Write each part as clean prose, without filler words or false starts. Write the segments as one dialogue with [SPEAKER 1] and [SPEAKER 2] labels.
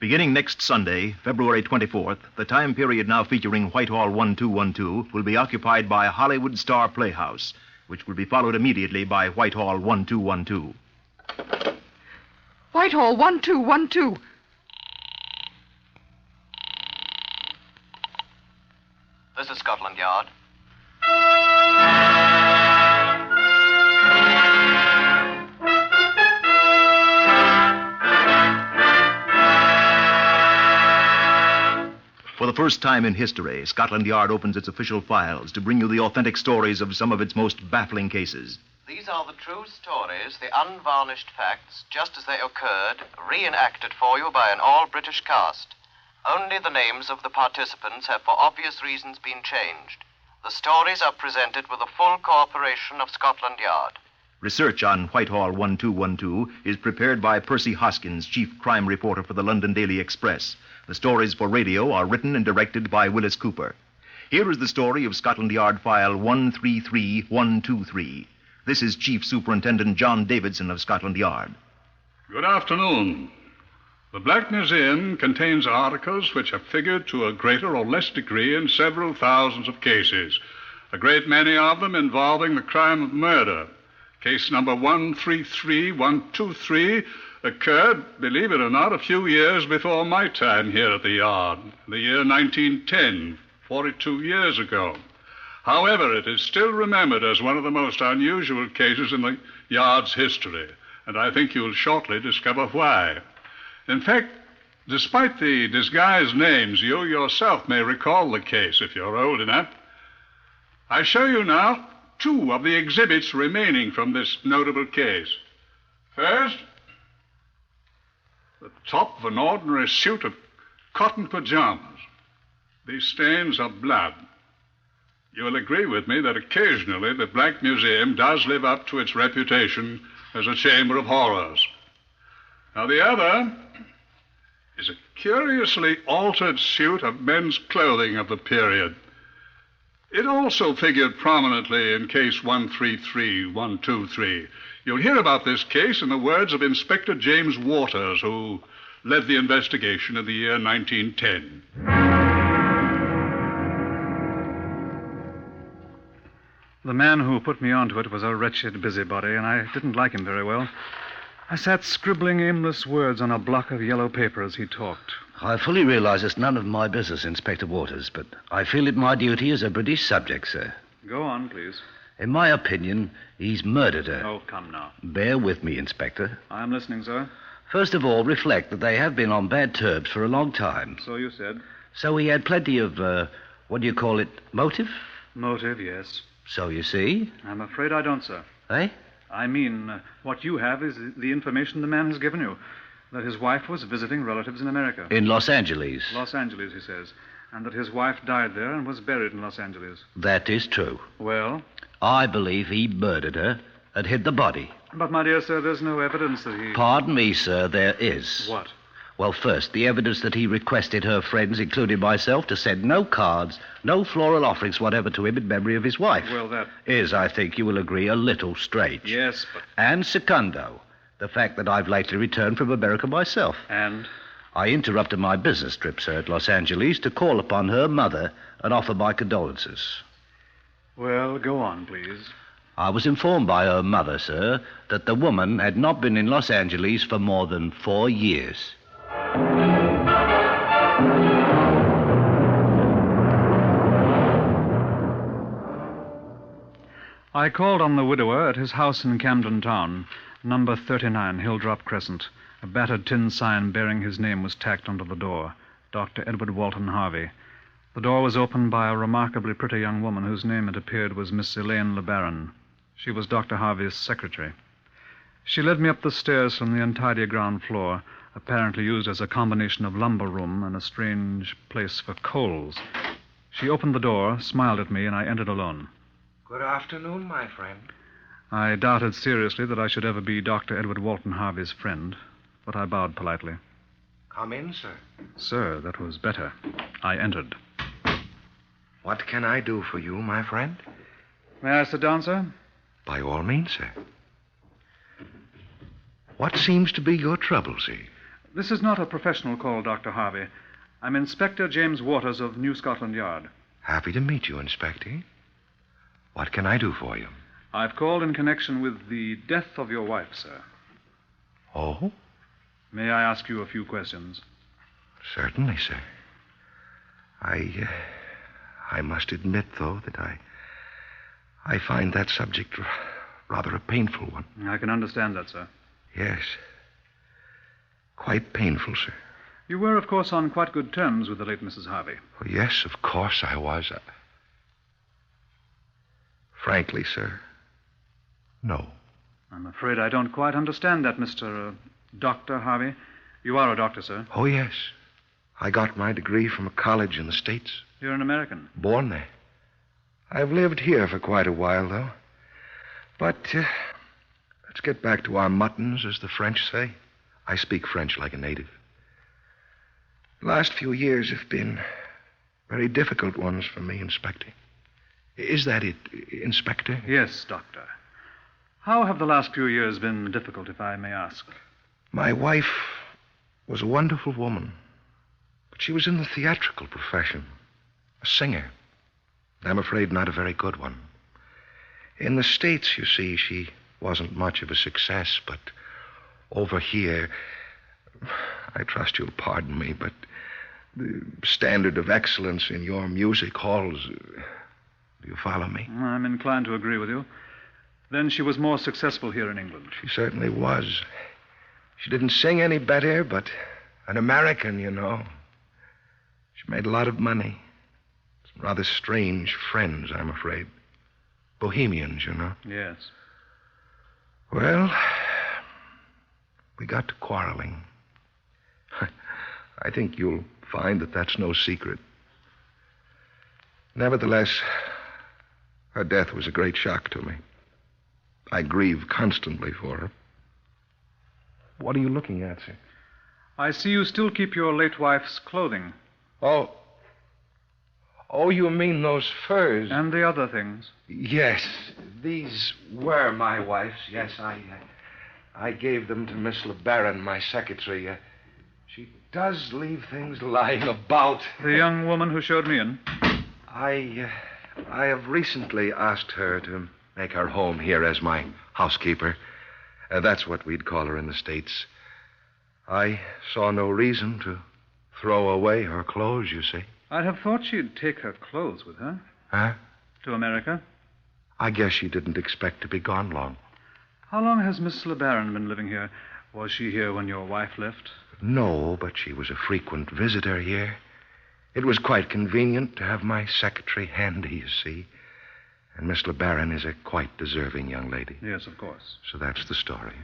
[SPEAKER 1] Beginning next Sunday, February 24th, the time period now featuring Whitehall 1212 will be occupied by Hollywood Star Playhouse, which will be followed immediately by Whitehall 1212.
[SPEAKER 2] Whitehall 1212.
[SPEAKER 3] This is Scotland Yard.
[SPEAKER 1] For the first time in history, Scotland Yard opens its official files to bring you the authentic stories of some of its most baffling cases.
[SPEAKER 3] These are the true stories, the unvarnished facts, just as they occurred, reenacted for you by an all-British cast. Only the names of the participants have for obvious reasons been changed. The stories are presented with the full cooperation of Scotland Yard.
[SPEAKER 1] Research on Whitehall 1212 is prepared by Percy Hoskins, chief crime reporter for the London Daily Express. The stories for radio are written and directed by Wyllis Cooper. Here is the story of Scotland Yard File 133123. This is Chief Superintendent John Davison of Scotland Yard.
[SPEAKER 4] Good afternoon. The Black Museum contains articles which have figured to a greater or less degree in several thousands of cases, a great many of them involving the crime of murder. Case number 133123 occurred, believe it or not, a few years before my time here at the Yard, the year 1910, 42 years ago. However, it is still remembered as one of the most unusual cases in the Yard's history, and I think you'll shortly discover why. In fact, despite the disguised names, you yourself may recall the case if you're old enough. I show you now two of the exhibits remaining from this notable case. First, the top of an ordinary suit of cotton pajamas. These stains are blood. You will agree with me that occasionally the Black Museum does live up to its reputation as a chamber of horrors. Now, the other is a curiously altered suit of men's clothing of the period. It also figured prominently in case 133123. You'll hear about this case in the words of Inspector James Waters, who led the investigation in the year 1910.
[SPEAKER 5] The man who put me onto it was a wretched busybody, and I didn't like him very well. I sat scribbling aimless words on a block of yellow paper as he talked.
[SPEAKER 6] I fully realize it's none of my business, Inspector Waters, but I feel it my duty as a British subject, sir.
[SPEAKER 5] Go on, please.
[SPEAKER 6] In my opinion, he's murdered her.
[SPEAKER 5] Oh, come now.
[SPEAKER 6] Bear with me, Inspector.
[SPEAKER 5] I'm listening, sir.
[SPEAKER 6] First of all, reflect that they have been on bad terms for a long time.
[SPEAKER 5] So you said.
[SPEAKER 6] So he had plenty of, what do you call it, motive?
[SPEAKER 5] Motive, yes.
[SPEAKER 6] So you see.
[SPEAKER 5] I'm afraid I don't, sir.
[SPEAKER 6] Eh?
[SPEAKER 5] I mean, what you have is the information the man has given you. That his wife was visiting relatives in America.
[SPEAKER 6] In Los Angeles.
[SPEAKER 5] Los Angeles, he says. And that his wife died there and was buried in Los Angeles.
[SPEAKER 6] That is true.
[SPEAKER 5] Well?
[SPEAKER 6] I believe he murdered her and hid the body.
[SPEAKER 5] But, my dear sir, there's no evidence that he...
[SPEAKER 6] Pardon me, sir, there is.
[SPEAKER 5] What?
[SPEAKER 6] Well, first, the evidence that he requested her friends, including myself, to send no cards, no floral offerings whatever to him in memory of his wife.
[SPEAKER 5] Well, that...
[SPEAKER 6] is, I think you will agree, a little strange.
[SPEAKER 5] Yes, but...
[SPEAKER 6] And secundo, the fact that I've lately returned from America myself.
[SPEAKER 5] And?
[SPEAKER 6] I interrupted my business trip, sir, at Los Angeles to call upon her mother and offer my condolences.
[SPEAKER 5] Well, go on, please.
[SPEAKER 6] I was informed by her mother, sir, that the woman had not been in Los Angeles for more than 4 years.
[SPEAKER 5] I called on the widower at his house in Camden Town, number 39, Hilldrop Crescent. A battered tin sign bearing his name was tacked onto the door. Dr. Edward Walton Harvey. The door was opened by a remarkably pretty young woman whose name, it appeared, was Miss Elaine LeBaron. She was Dr. Harvey's secretary. She led me up the stairs from the untidy ground floor, apparently used as a combination of lumber room and a strange place for coals. She opened the door, smiled at me, and I entered alone.
[SPEAKER 7] Good afternoon, my friend.
[SPEAKER 5] I doubted seriously that I should ever be Dr. Edward Walton Harvey's friend, but I bowed politely.
[SPEAKER 7] Come in, sir.
[SPEAKER 5] Sir, that was better. I entered.
[SPEAKER 7] What can I do for you, my friend?
[SPEAKER 5] May I sit down, sir?
[SPEAKER 7] By all means, sir. What seems to be your trouble, sir?
[SPEAKER 5] This is not a professional call, Dr. Harvey. I'm Inspector James Waters of New Scotland Yard.
[SPEAKER 7] Happy to meet you, Inspector. What can I do for you?
[SPEAKER 5] I've called in connection with the death of your wife, sir.
[SPEAKER 7] Oh?
[SPEAKER 5] May I ask you a few questions?
[SPEAKER 7] Certainly, sir. I must admit, though, that I find that subject rather a painful one.
[SPEAKER 5] I can understand that, sir.
[SPEAKER 7] Yes. Quite painful, sir.
[SPEAKER 5] You were, of course, on quite good terms with the late Mrs. Harvey.
[SPEAKER 7] Oh, yes, of course I was. Frankly, sir, no.
[SPEAKER 5] I'm afraid I don't quite understand that, Mr. Dr. Harvey. You are a doctor, sir.
[SPEAKER 7] Oh, yes. I got my degree from a college in the States.
[SPEAKER 5] You're an American.
[SPEAKER 7] Born there. I've lived here for quite a while, though. But let's get back to our muttons, as the French say. I speak French like a native. The last few years have been very difficult ones for me, Inspector. Is that it, Inspector?
[SPEAKER 5] Yes, Doctor. How have the last few years been difficult, if I may ask?
[SPEAKER 7] My wife was a wonderful woman, but she was in the theatrical profession. A singer. I'm afraid not a very good one. In the States, you see, she wasn't much of a success, but over here, I trust you'll pardon me, but the standard of excellence in your music halls, do you follow me?
[SPEAKER 5] I'm inclined to agree with you. Then she was more successful here in England.
[SPEAKER 7] She certainly was. She didn't sing any better, but an American, you know. She made a lot of money. Some rather strange friends, I'm afraid. Bohemians, you know.
[SPEAKER 5] Yes.
[SPEAKER 7] Well, we got to quarreling. I think you'll find that that's no secret. Nevertheless, her death was a great shock to me. I grieve constantly for her. What are you looking at, sir?
[SPEAKER 5] I see you still keep your late wife's clothing.
[SPEAKER 7] Oh, you mean those furs?
[SPEAKER 5] And the other things.
[SPEAKER 7] Yes, these were my wife's. Yes, I gave them to Miss LeBaron, my secretary. She does leave things lying about.
[SPEAKER 5] The young woman who showed me in?
[SPEAKER 7] I have recently asked her to make her home here as my housekeeper. That's what we'd call her in the States. I saw no reason to throw away her clothes, you see.
[SPEAKER 5] I'd have thought she'd take her clothes with her.
[SPEAKER 7] Huh?
[SPEAKER 5] To America.
[SPEAKER 7] I guess she didn't expect to be gone long.
[SPEAKER 5] How long has Miss LeBaron been living here? Was she here when your wife left?
[SPEAKER 7] No, but she was a frequent visitor here. It was quite convenient to have my secretary handy, you see. And Miss LeBaron is a quite deserving young lady.
[SPEAKER 5] Yes, of course.
[SPEAKER 7] So that's the story.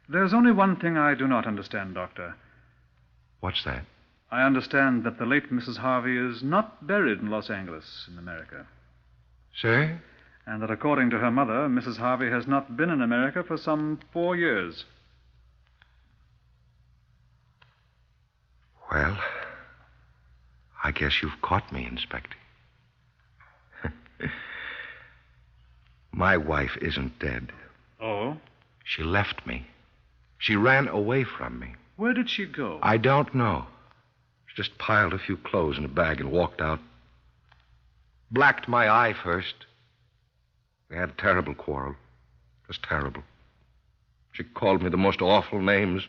[SPEAKER 5] There's only one thing I do not understand, Doctor.
[SPEAKER 7] What's that?
[SPEAKER 5] I understand that the late Mrs. Harvey is not buried in Los Angeles, in America.
[SPEAKER 7] Sir?
[SPEAKER 5] And that according to her mother, Mrs. Harvey has not been in America for some 4 years.
[SPEAKER 7] Well, I guess you've caught me, Inspector. My wife isn't dead.
[SPEAKER 5] Oh?
[SPEAKER 7] She left me. She ran away from me.
[SPEAKER 5] Where did she go?
[SPEAKER 7] I don't know. She just piled a few clothes in a bag and walked out. Blacked my eye first. We had a terrible quarrel. Just terrible. She called me the most awful names.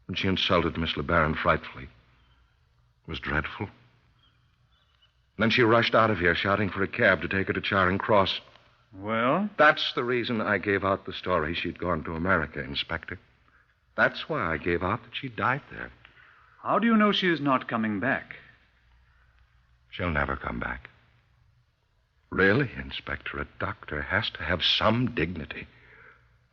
[SPEAKER 7] And she insulted Miss LeBaron frightfully. It was dreadful. Then she rushed out of here, shouting for a cab to take her to Charing Cross.
[SPEAKER 5] Well?
[SPEAKER 7] That's the reason I gave out the story she'd gone to America, Inspector. That's why I gave out that she died there.
[SPEAKER 5] How do you know she is not coming back?
[SPEAKER 7] She'll never come back. Really, Inspector, a doctor has to have some dignity.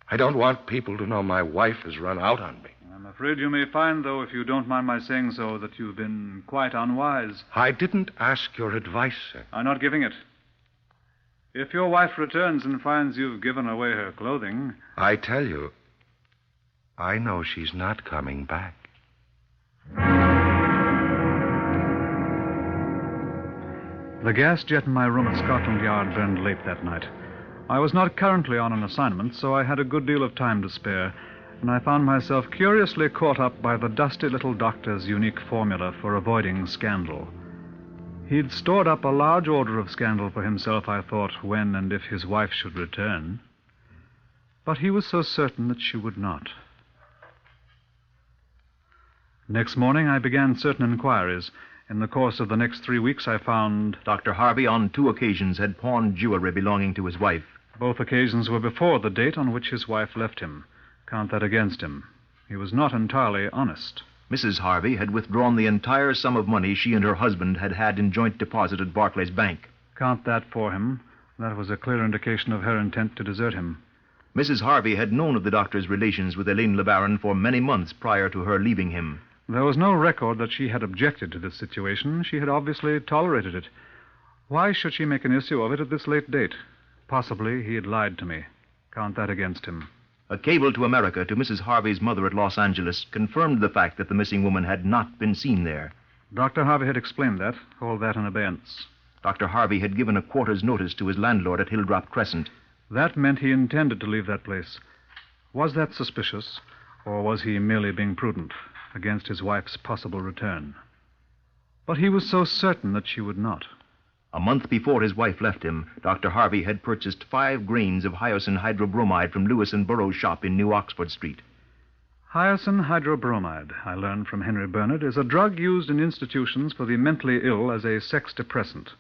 [SPEAKER 7] I don't want people to know my wife has run out on me.
[SPEAKER 5] I'm afraid you may find, though, if you don't mind my saying so, that you've been quite unwise.
[SPEAKER 7] I didn't ask your advice, sir.
[SPEAKER 5] I'm not giving it. If your wife returns and finds you've given away her clothing...
[SPEAKER 7] I tell you, I know she's not coming back.
[SPEAKER 5] The gas jet in my room at Scotland Yard burned late that night. I was not currently on an assignment, so I had a good deal of time to spare, and I found myself curiously caught up by the dusty little doctor's unique formula for avoiding scandal. He'd stored up a large order of scandal for himself, I thought, when and if his wife should return. But he was so certain that she would not. Next morning, I began certain inquiries. In the course of the next 3 weeks, I found...
[SPEAKER 1] Dr. Harvey, on 2 occasions, had pawned jewelry belonging to his wife.
[SPEAKER 5] Both occasions were before the date on which his wife left him. Count that against him. He was not entirely honest.
[SPEAKER 1] Mrs. Harvey had withdrawn the entire sum of money she and her husband had had in joint deposit at Barclays Bank.
[SPEAKER 5] Count that for him. That was a clear indication of her intent to desert him.
[SPEAKER 1] Mrs. Harvey had known of the doctor's relations with Elaine LeBaron for many months prior to her leaving him.
[SPEAKER 5] There was no record that she had objected to this situation. She had obviously tolerated it. Why should she make an issue of it at this late date? Possibly he had lied to me. Count that against him.
[SPEAKER 1] A cable to America to Mrs. Harvey's mother at Los Angeles confirmed the fact that the missing woman had not been seen there.
[SPEAKER 5] Dr. Harvey had explained that. Hold that in abeyance.
[SPEAKER 1] Dr. Harvey had given a quarter's notice to his landlord at Hilldrop Crescent.
[SPEAKER 5] That meant he intended to leave that place. Was that suspicious, or was he merely being prudent against his wife's possible return? But he was so certain that she would not.
[SPEAKER 1] A month before his wife left him, Dr. Harvey had purchased 5 grains of hyoscine hydrobromide from Lewis and Burroughs' shop in New Oxford Street.
[SPEAKER 5] Hyoscine hydrobromide, I learned from Henry Bernard, is a drug used in institutions for the mentally ill as a sex depressant.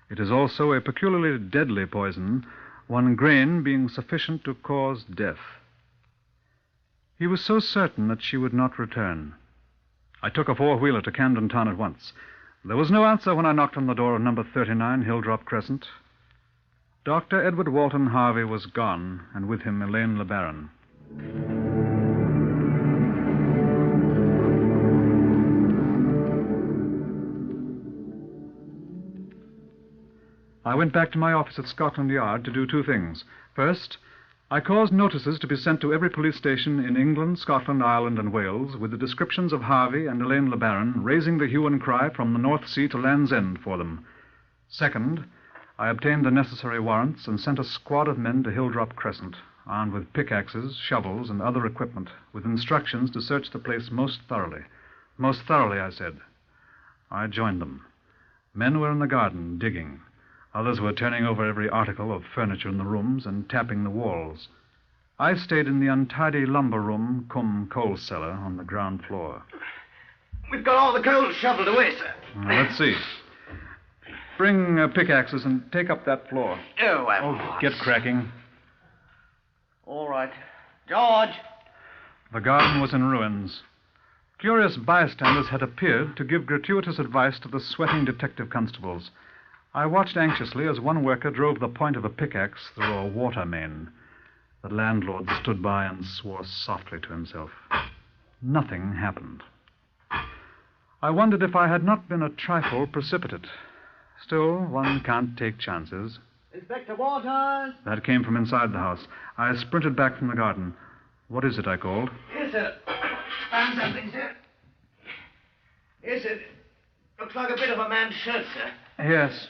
[SPEAKER 5] It is also a peculiarly deadly poison, 1 grain being sufficient to cause death. He was so certain that she would not return. I took a 4-wheeler to Camden Town at once. There was no answer when I knocked on the door of number 39, Hilldrop Crescent. Dr. Edward Walton Harvey was gone, and with him Elaine LeBaron. I went back to my office at Scotland Yard to do 2 things. First, I caused notices to be sent to every police station in England, Scotland, Ireland, and Wales with the descriptions of Harvey and Elaine LeBaron, raising the hue and cry from the North Sea to Land's End for them. Second, I obtained the necessary warrants and sent a squad of men to Hilldrop Crescent, armed with pickaxes, shovels, and other equipment, with instructions to search the place most thoroughly. Most thoroughly, I said. I joined them. Men were in the garden, digging. Others were turning over every article of furniture in the rooms and tapping the walls. I stayed in the untidy lumber room, cum coal cellar, on the ground floor.
[SPEAKER 6] We've got all the coal shoveled away, sir.
[SPEAKER 5] Let's see. Bring pickaxes and take up that floor. Get cracking.
[SPEAKER 6] All right. George!
[SPEAKER 5] The garden was in ruins. Curious bystanders had appeared to give gratuitous advice to the sweating detective constables. I watched anxiously as one worker drove the point of a pickaxe through a water main. The landlord stood by and swore softly to himself. Nothing happened. I wondered if I had not been a trifle precipitate. Still, one can't take chances.
[SPEAKER 6] Inspector Waters!
[SPEAKER 5] That came from inside the house. I sprinted back from the garden. What is it, I called?
[SPEAKER 6] Yes, sir. Found something, sir. Yes, sir. Looks like a bit of a man's shirt, sir.
[SPEAKER 5] Yes.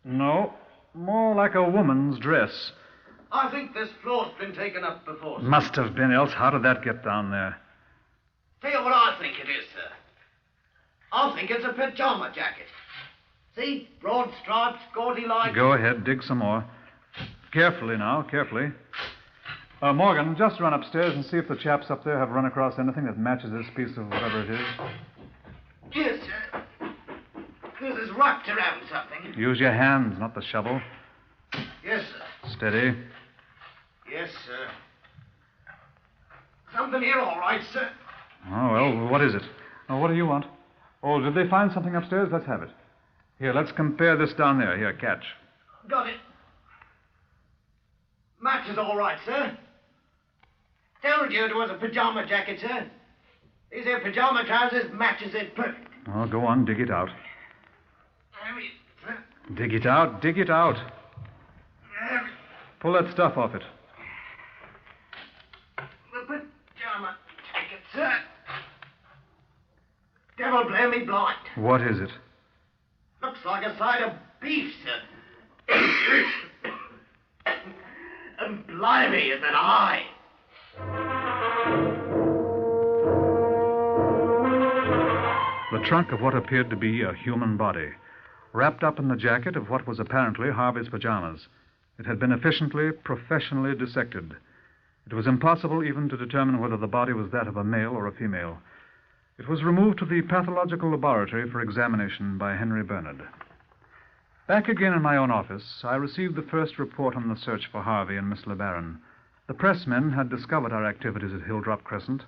[SPEAKER 5] No, more like a woman's dress.
[SPEAKER 6] I think this floor's been taken up before, sir.
[SPEAKER 5] Must have been, else how did that get down there?
[SPEAKER 6] Tell you what I think it is, sir. I think it's a pajama jacket. See? Broad stripes, gaudy like...
[SPEAKER 5] Go ahead, dig some more. Carefully now, carefully. Morgan, just run upstairs and see if the chaps up there have run across anything that matches this piece of whatever it is.
[SPEAKER 6] Yes, sir. This is wrapped around something.
[SPEAKER 5] Use your hands, not the shovel.
[SPEAKER 6] Yes, sir.
[SPEAKER 5] Steady.
[SPEAKER 6] Yes, sir. Something here, all right, sir.
[SPEAKER 5] Oh, well, what is it? Oh, what do you want? Oh, did they find something upstairs? Let's have it. Here, let's compare this down there. Here, catch.
[SPEAKER 6] Got it. Matches all right, sir. Told you it was a pajama jacket, sir. These here pajama trousers matches it perfect.
[SPEAKER 5] Oh, go on, dig it out. Dig it out, dig it out. Pull that stuff off it.
[SPEAKER 6] The pajama jacket, sir. Devil blame me blind.
[SPEAKER 5] What is it?
[SPEAKER 6] Looks like a side of beef, sir. And blimey, is that eye.
[SPEAKER 5] the trunk of what appeared to be a human body, wrapped up in the jacket of what was apparently Harvey's pajamas. It had been efficiently, professionally dissected. It was impossible even to determine whether the body was that of a male or a female. It was removed to the pathological laboratory for examination by Henry Bernard. Back again in my own office, I received the first report on the search for Harvey and Miss LeBaron. The pressmen had discovered our activities at Hilldrop Crescent,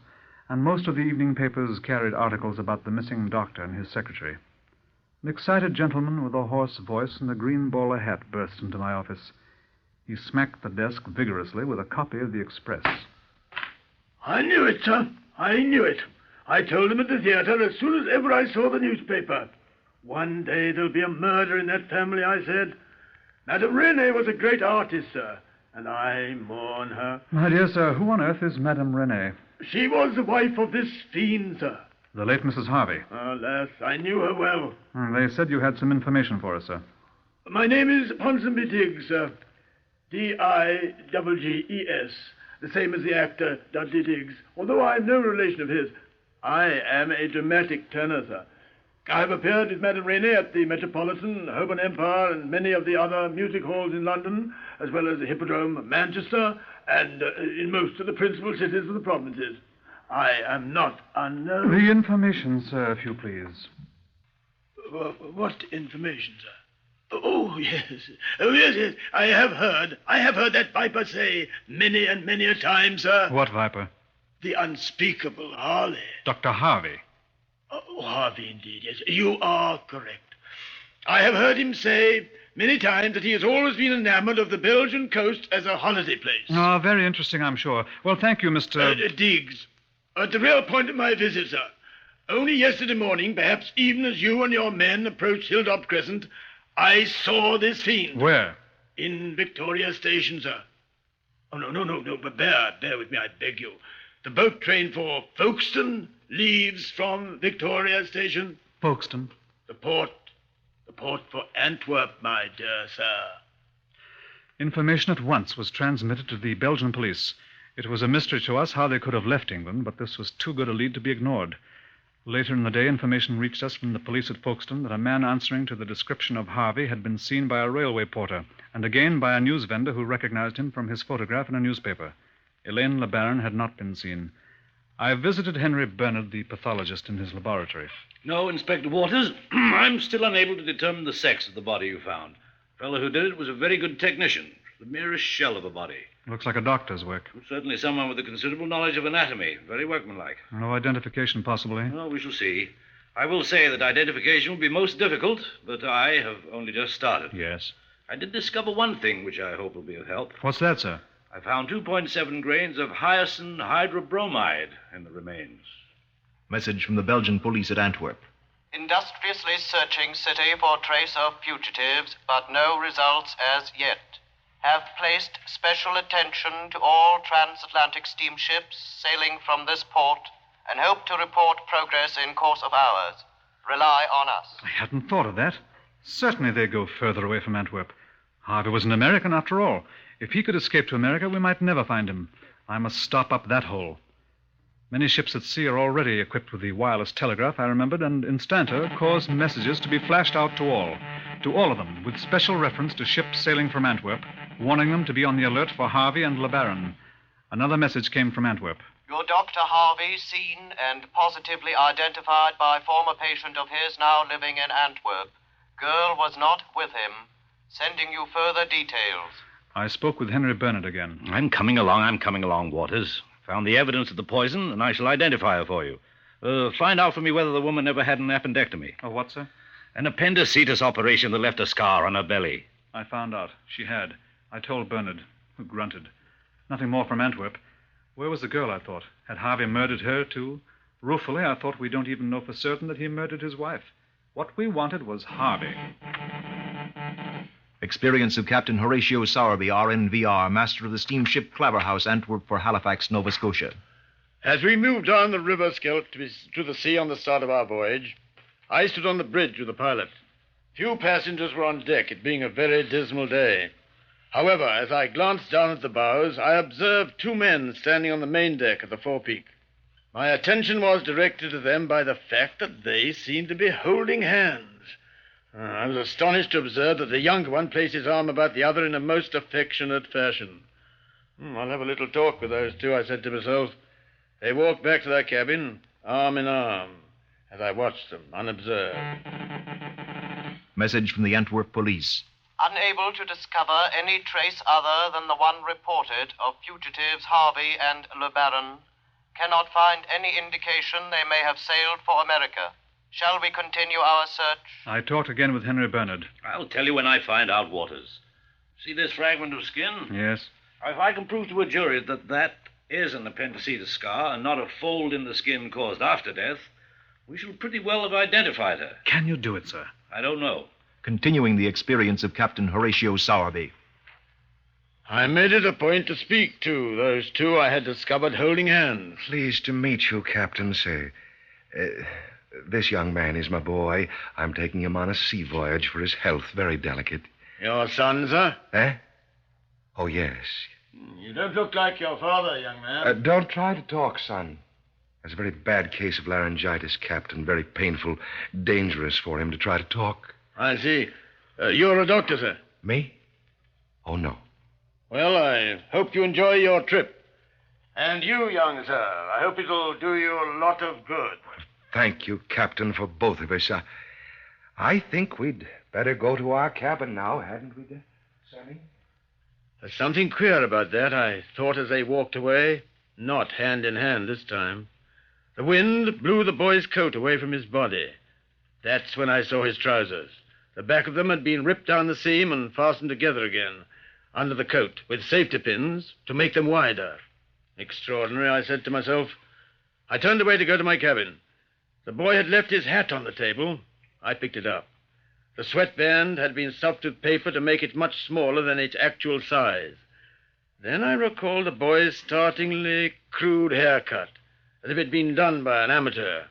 [SPEAKER 5] and most of the evening papers carried articles about the missing doctor and his secretary. An excited gentleman with a hoarse voice and a green bowler hat burst into my office. He smacked the desk vigorously with a copy of the Express.
[SPEAKER 2] I knew it, sir. I knew it. I told him at the theater as soon as ever I saw the newspaper. One day there'll be a murder in that family, I said. Madame Rene was a great artist, sir, and I mourn her.
[SPEAKER 5] My dear sir, who on earth is Madame Rene?
[SPEAKER 2] She was the wife of this fiend, sir.
[SPEAKER 5] The late Mrs. Harvey.
[SPEAKER 2] Alas, I knew her well.
[SPEAKER 5] They said you had some information for us, sir.
[SPEAKER 2] My name is Ponsonby Diggs, sir. D-I-G-G-E-S, the same as the actor Dudley Diggs, although I'm no relation of his. I am a dramatic tenor, sir. I have appeared with Madame Rene at the Metropolitan, Holborn Empire, and many of the other music halls in London, as well as the Hippodrome, Manchester, and in most of the principal cities of the provinces. I am not unknown.
[SPEAKER 5] The information, sir, if you please.
[SPEAKER 2] What information, sir? Oh, yes. Oh, yes. I have heard that viper say many and many a time, sir.
[SPEAKER 5] What viper?
[SPEAKER 2] The unspeakable Harley.
[SPEAKER 5] Dr. Harvey.
[SPEAKER 2] Oh, Harvey, indeed, yes. You are correct. I have heard him say many times that he has always been enamored of the Belgian coast as a holiday place.
[SPEAKER 5] Oh, very interesting, I'm sure. Well, thank you, Mr.
[SPEAKER 2] Diggs. At the real point of my visit, sir. Only yesterday morning, perhaps even as you and your men approached Hilldrop Crescent, I saw this fiend.
[SPEAKER 5] Where?
[SPEAKER 2] In Victoria Station, sir. Oh, no, but bear with me, I beg you. The boat train for Folkestone leaves from Victoria Station.
[SPEAKER 5] Folkestone?
[SPEAKER 2] The port for Antwerp, my dear sir.
[SPEAKER 5] Information at once was transmitted to the Belgian police. It was a mystery to us how they could have left England, but this was too good a lead to be ignored. Later in the day, information reached us from the police at Folkestone that a man answering to the description of Harvey had been seen by a railway porter, and again by a news vendor who recognized him from his photograph in a newspaper. Elaine LeBaron had not been seen. I visited Henry Bernard, the pathologist, in his laboratory.
[SPEAKER 8] No, Inspector Waters, I'm still unable to determine the sex of the body you found. The fellow who did it was a very good technician. The merest shell of a body.
[SPEAKER 5] Looks like a doctor's work.
[SPEAKER 8] Certainly someone with a considerable knowledge of anatomy. Very workmanlike.
[SPEAKER 5] No identification, possibly.
[SPEAKER 8] Well, we shall see. I will say that identification will be most difficult, but I have only just started.
[SPEAKER 5] Yes.
[SPEAKER 8] I did discover one thing which I hope will be of help.
[SPEAKER 5] What's that, sir?
[SPEAKER 8] I found 2.7 grains of hyoscine hydrobromide in the remains.
[SPEAKER 1] Message from the Belgian police at Antwerp.
[SPEAKER 3] Industriously searching city for trace of fugitives, but no results as yet. Have placed special attention to all transatlantic steamships sailing from this port and hope to report progress in course of hours. Rely on us.
[SPEAKER 5] I hadn't thought of that. Certainly they go further away from Antwerp. Harvey was an American after all. If he could escape to America, we might never find him. I must stop up that hole. Many ships at sea are already equipped with the wireless telegraph, I remembered, and Instanter caused messages to be flashed out to all of them, with special reference to ships sailing from Antwerp, warning them to be on the alert for Harvey and LeBaron. Another message came from Antwerp.
[SPEAKER 3] Your Dr. Harvey seen and positively identified by former patient of his now living in Antwerp. Girl was not with him. Sending you further details.
[SPEAKER 5] I spoke with Henry Bernard again.
[SPEAKER 8] I'm coming along, Waters. Found the evidence of the poison, and I shall identify her for you. Find out for me whether the woman ever had an appendectomy.
[SPEAKER 5] Oh, what, sir?
[SPEAKER 8] An appendicitis operation that left a scar on her belly.
[SPEAKER 5] I found out. She had. I told Bernard, who grunted. Nothing more from Antwerp. Where was the girl, I thought? Had Harvey murdered her, too? Ruefully, I thought we don't even know for certain that he murdered his wife. What we wanted was Harvey.
[SPEAKER 1] Experience of Captain Horatio Sowerby, RNVR, master of the steamship Claverhouse, Antwerp for Halifax, Nova Scotia.
[SPEAKER 2] As we moved down the river Scheldt to the sea on the start of our voyage, I stood on the bridge with the pilot. Few passengers were on deck, it being a very dismal day. However, as I glanced down at the bows, I observed two men standing on the main deck at the forepeak. My attention was directed to them by the fact that they seemed to be holding hands. I was astonished to observe that the younger one placed his arm about the other in a most affectionate fashion. I'll have a little talk with those two, I said to myself. They walked back to their cabin, arm in arm, as I watched them, unobserved.
[SPEAKER 1] Message from the Antwerp police.
[SPEAKER 3] Unable to discover any trace other than the one reported of fugitives Harvey and Le Baron. Cannot find any indication they may have sailed for America. Shall we continue our search?
[SPEAKER 5] I talked again with Henry Bernard.
[SPEAKER 8] I'll tell you when I find out, Waters. See this fragment of skin?
[SPEAKER 5] Yes.
[SPEAKER 8] If I can prove to a jury that is an appendicitis scar and not a fold in the skin caused after death, we shall pretty well have identified her.
[SPEAKER 5] Can you do it, sir?
[SPEAKER 8] I don't know.
[SPEAKER 1] Continuing the experience of Captain Horatio Sowerby.
[SPEAKER 2] I made it a point to speak to those two I had discovered holding hands.
[SPEAKER 7] Pleased to meet you, Captain, sir. This young man is my boy. I'm taking him on a sea voyage for his health. Very delicate.
[SPEAKER 2] Your son, sir?
[SPEAKER 7] Eh? Oh, yes.
[SPEAKER 2] You don't look like your father, young man.
[SPEAKER 7] Don't try to talk, son. That's a very bad case of laryngitis, Captain. Very painful, dangerous for him to try to talk.
[SPEAKER 2] I see. You're a doctor, sir?
[SPEAKER 7] Me? Oh, no.
[SPEAKER 2] Well, I hope you enjoy your trip. And you, young sir, I hope it'll do you a lot of good.
[SPEAKER 7] Thank you, Captain, for both of us. I think we'd better go to our cabin now, hadn't we, Sammy?
[SPEAKER 2] There's something queer about that, I thought as they walked away. Not hand in hand this time. The wind blew the boy's coat away from his body. That's when I saw his trousers. The back of them had been ripped down the seam and fastened together again, under the coat, with safety pins to make them wider. Extraordinary, I said to myself. I turned away to go to my cabin. The boy had left his hat on the table. I picked it up. The sweatband had been stuffed with paper to make it much smaller than its actual size. Then I recalled the boy's startlingly crude haircut, as if it had been done by an amateur.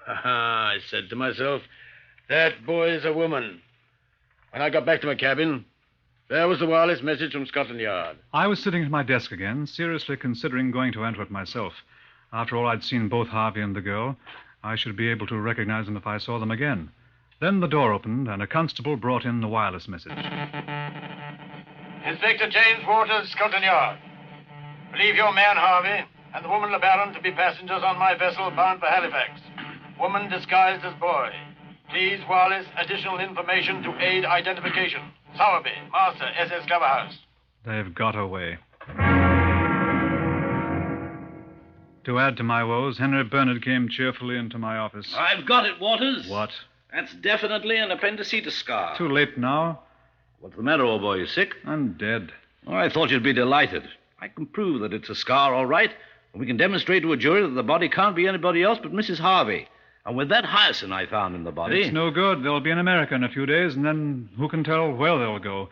[SPEAKER 2] Ha-ha, I said to myself, that boy's a woman. When I got back to my cabin, there was the wireless message from Scotland Yard.
[SPEAKER 5] I was sitting at my desk again, seriously considering going to Antwerp myself. After all, I'd seen both Harvey and the girl. I should be able to recognize them if I saw them again. Then the door opened, and a constable brought in the wireless message.
[SPEAKER 2] Inspector James Waters, Scotland Yard. Believe your man Harvey and the woman Le Baron to be passengers on my vessel bound for Halifax. Woman disguised as boy. Please wireless additional information to aid identification. Sowerby, Master, SS Glover House.
[SPEAKER 5] They've got away. To add to my woes, Henry Bernard came cheerfully into my office.
[SPEAKER 8] I've got it, Waters.
[SPEAKER 5] What?
[SPEAKER 8] That's definitely an appendicitis scar.
[SPEAKER 5] Too late now.
[SPEAKER 8] What's the matter, old boy? You sick?
[SPEAKER 5] I'm dead.
[SPEAKER 8] Oh, I thought you'd be delighted. I can prove that it's a scar, all right. And we can demonstrate to a jury that the body can't be anybody else but Mrs. Harvey. And with that hyacinth I found in the body...
[SPEAKER 5] It's no good. They'll be in America in a few days, and then who can tell where they'll go?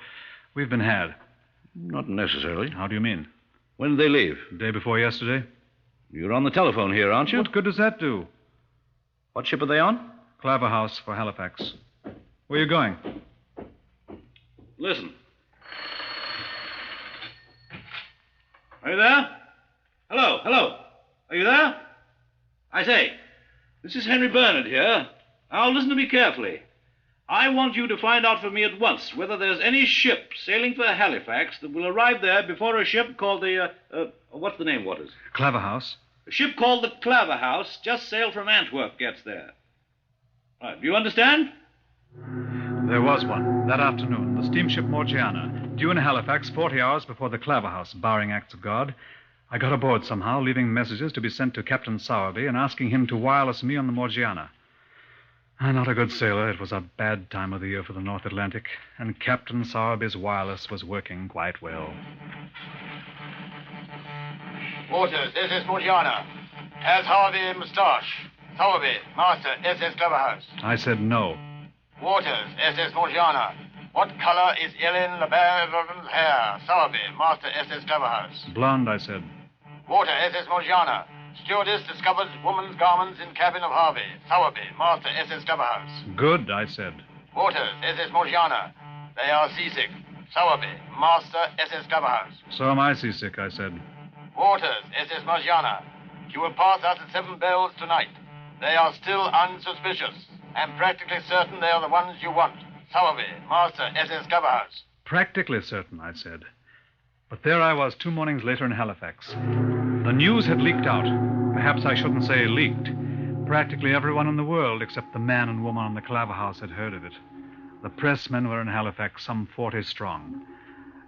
[SPEAKER 5] We've been had.
[SPEAKER 8] Not necessarily.
[SPEAKER 5] How do you mean?
[SPEAKER 8] When did they leave?
[SPEAKER 5] Day before yesterday.
[SPEAKER 8] You're on the telephone here, aren't you?
[SPEAKER 5] What good does that do?
[SPEAKER 8] What ship are they on?
[SPEAKER 5] Claver House for Halifax. Where are you going?
[SPEAKER 8] Listen. Are you there? Hello. Are you there? I say, this is Henry Bernard here. Now listen to me carefully. I want you to find out for me at once whether there's any ship sailing for Halifax that will arrive there before a ship called the, what's the name, Waters?
[SPEAKER 5] Claver House.
[SPEAKER 8] A ship called the Claver House just sailed from Antwerp gets there. Right, do you understand?
[SPEAKER 5] There was one, that afternoon, the steamship Morgiana, due in Halifax 40 hours before the Claver House, barring acts of God. I got aboard somehow, leaving messages to be sent to Captain Sowerby and asking him to wireless me on the Morgiana. I'm not a good sailor. It was a bad time of the year for the North Atlantic, and Captain Sowerby's wireless was working quite well.
[SPEAKER 2] Waters, this is Morgiana. Has Harvey a moustache? Sowerby, Master, SS Glover House.
[SPEAKER 5] I said no.
[SPEAKER 2] Waters, SS Morgiana. What color is Ellen Le Baron's hair? Sowerby, Master, SS Glover House.
[SPEAKER 5] Blonde, I said.
[SPEAKER 2] Water, SS Morgiana. Stewardess discovers woman's garments in cabin of Harvey. Sowerby, Master, SS Glover House.
[SPEAKER 5] Good, I said.
[SPEAKER 2] Waters, SS Morgiana. They are seasick. Sowerby, Master, SS Glover House.
[SPEAKER 5] So am I seasick, I said.
[SPEAKER 2] Waters, SS Morgiana.
[SPEAKER 9] She will pass us at 7 bells tonight. They are still unsuspicious. I'm practically certain they are the ones you want. Sowerby, Master, SS Coverhouse.
[SPEAKER 5] Practically certain, I said. But there I was 2 mornings later in Halifax. The news had leaked out. Perhaps I shouldn't say leaked. Practically everyone in the world, except the man and woman on the Claver House, had heard of it. The pressmen were in Halifax, some 40 strong.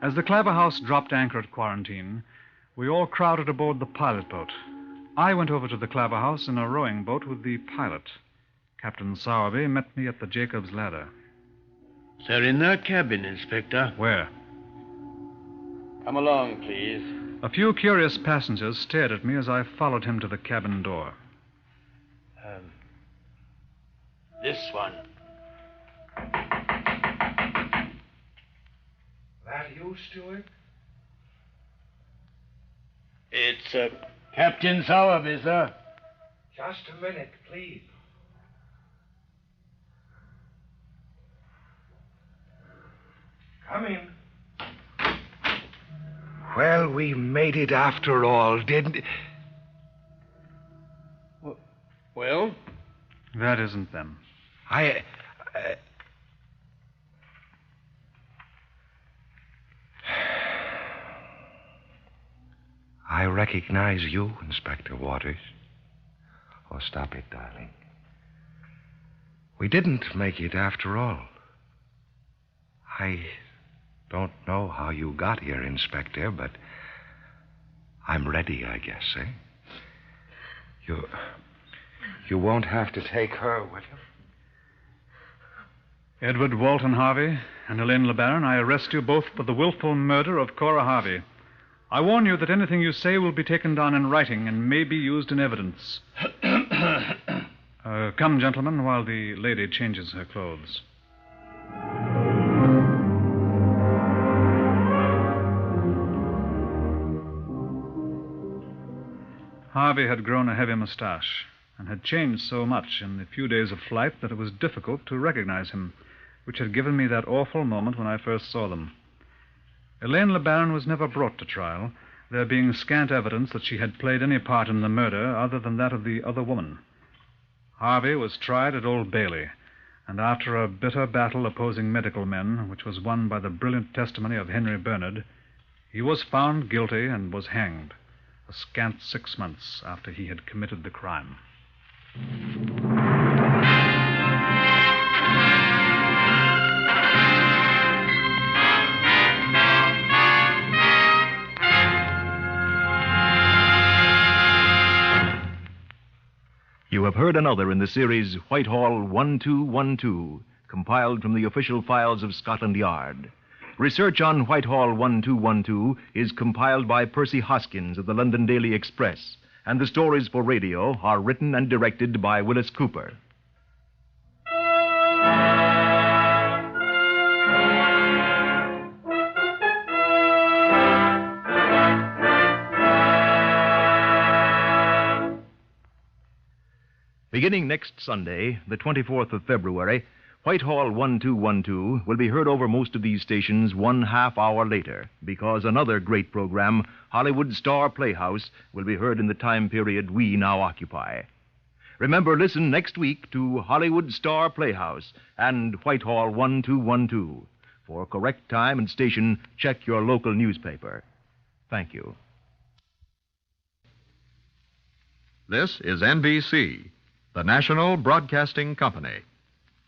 [SPEAKER 5] As the Claver House dropped anchor at Quarantine, we all crowded aboard the pilot boat. I went over to the Claver House in a rowing boat with the pilot. Captain Sowerby met me at the Jacob's Ladder.
[SPEAKER 2] They're in their cabin, Inspector.
[SPEAKER 5] Where?
[SPEAKER 9] Come along, please.
[SPEAKER 5] A few curious passengers stared at me as I followed him to the cabin door.
[SPEAKER 2] This one.
[SPEAKER 7] That you, Stewart?
[SPEAKER 2] It's, Captain Sowerby, sir.
[SPEAKER 7] Just a minute, please. Come in. Well, we made it after all, didn't...
[SPEAKER 2] Well?
[SPEAKER 5] That isn't them.
[SPEAKER 7] I recognize you, Inspector Waters. Oh, stop it, darling. We didn't make it after all. I don't know how you got here, Inspector, but I'm ready, I guess, eh? You won't have to take her with you.
[SPEAKER 5] Edward Walton Harvey and Elaine LeBaron, I arrest you both for the willful murder of Cora Harvey. I warn you that anything you say will be taken down in writing and may be used in evidence. Come, gentlemen, while the lady changes her clothes. Harvey had grown a heavy mustache and had changed so much in the few days of flight that it was difficult to recognize him, which had given me that awful moment when I first saw them. Elaine LeBaron was never brought to trial, there being scant evidence that she had played any part in the murder other than that of the other woman. Harvey was tried at Old Bailey, and after a bitter battle opposing medical men, which was won by the brilliant testimony of Henry Bernard, he was found guilty and was hanged, a scant 6 months after he had committed the crime.
[SPEAKER 1] You have heard another in the series Whitehall 1212, compiled from the official files of Scotland Yard. Research on Whitehall 1212 is compiled by Percy Hoskins of the London Daily Express, and the stories for radio are written and directed by Wyllis Cooper. Beginning next Sunday, the 24th of February, Whitehall 1212 will be heard over most of these stations 1/2 hour later, because another great program, Hollywood Star Playhouse, will be heard in the time period we now occupy. Remember, listen next week to Hollywood Star Playhouse and Whitehall 1212. For correct time and station, check your local newspaper. Thank you.
[SPEAKER 10] This is NBC, the National Broadcasting Company.